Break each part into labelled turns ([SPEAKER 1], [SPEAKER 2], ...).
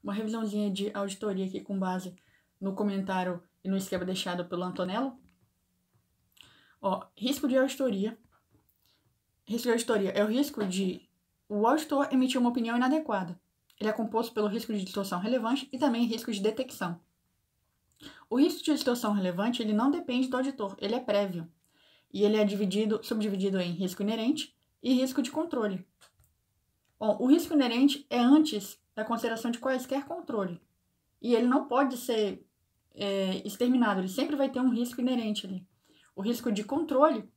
[SPEAKER 1] uma revisãozinha de auditoria aqui com base no comentário e no esquema deixado pelo Antonello. Ó, risco de auditoria. Risco de auditoria é o risco de o auditor emitir uma opinião inadequada. Ele é composto pelo risco de distorção relevante e também risco de detecção. O risco de distorção relevante, ele não depende do auditor, ele é prévio. E ele é subdividido em risco inerente e risco de controle. Bom, o risco inerente é antes da consideração de quaisquer controle. E ele não pode ser exterminado, ele sempre vai ter um risco inerente ali. O risco de controle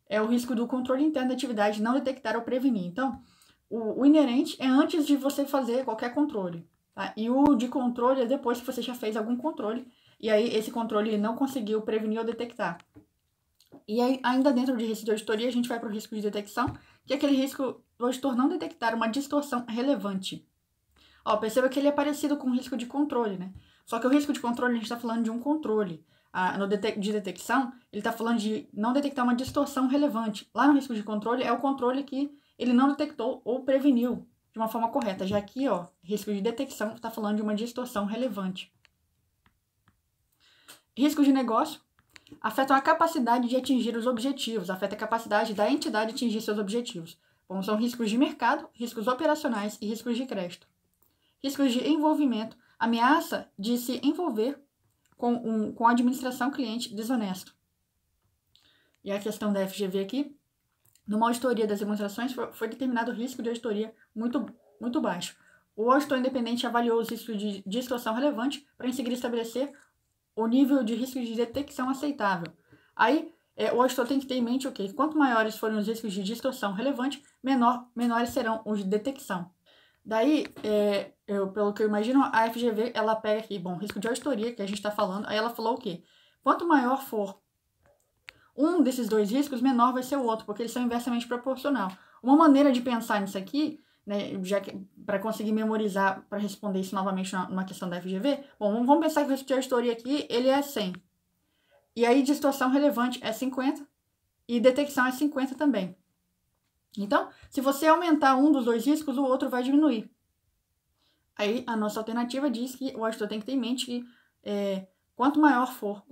[SPEAKER 1] é o risco do controle interno da atividade não detectar ou prevenir. Então, o inerente é antes de você fazer qualquer controle. Tá? E o de controle é depois que você já fez algum controle. E aí, esse controle não conseguiu prevenir ou detectar. E aí, ainda dentro de risco de auditoria, a gente vai para o risco de detecção, que é aquele risco do auditor não detectar uma distorção relevante. Ó, perceba que ele é parecido com o risco de controle, né? Só que o risco de controle, a gente está falando de um controle. De detecção, ele está falando de não detectar uma distorção relevante. Lá no risco de controle, é o controle que ele não detectou ou preveniu de uma forma correta. Já aqui, ó, risco de detecção está falando de uma distorção relevante. Risco de negócio afetam a capacidade de atingir os objetivos, afeta a capacidade da entidade de atingir seus objetivos. Bom, são riscos de mercado, riscos operacionais e riscos de crédito. Riscos de envolvimento, ameaça de se envolver com a administração cliente desonesto. E a questão da FGV aqui, numa auditoria das demonstrações, foi determinado o risco de auditoria muito baixo. O auditor independente avaliou os riscos de distorção relevante para em seguida estabelecer o nível de risco de detecção aceitável. Aí, o auditor tem que ter em mente o quê? Quanto maiores forem os riscos de distorção relevante, menores serão os de detecção. Daí, pelo que eu imagino, a FGV, ela pega aqui, bom, risco de auditoria, que a gente está falando, aí ela falou o quê? Quanto maior for um desses dois riscos, menor vai ser o outro, porque eles são inversamente proporcional. Uma maneira de pensar nisso aqui, né, já que para conseguir memorizar, para responder isso novamente numa questão da FGV, bom, vamos pensar que o risco de auditoria aqui, ele é 100. E aí, distorção relevante é 50 e detecção é 50 também. Então, se você aumentar um dos dois riscos, o outro vai diminuir. Aí, a nossa alternativa diz que o auditor tem que ter em mente que quanto maior for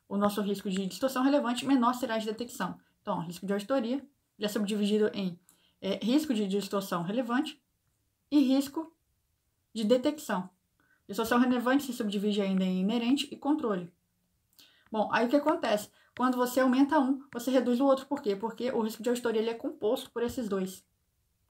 [SPEAKER 1] o nosso risco de distorção relevante, menor será a de detecção. Então, risco de auditoria já é subdividido em risco de distorção relevante e risco de detecção. Distorção relevante se subdivide ainda em inerente e controle. Bom, aí o que acontece? Quando você aumenta um, você reduz o outro. Por quê? Porque o risco de auditoria ele é composto por esses dois.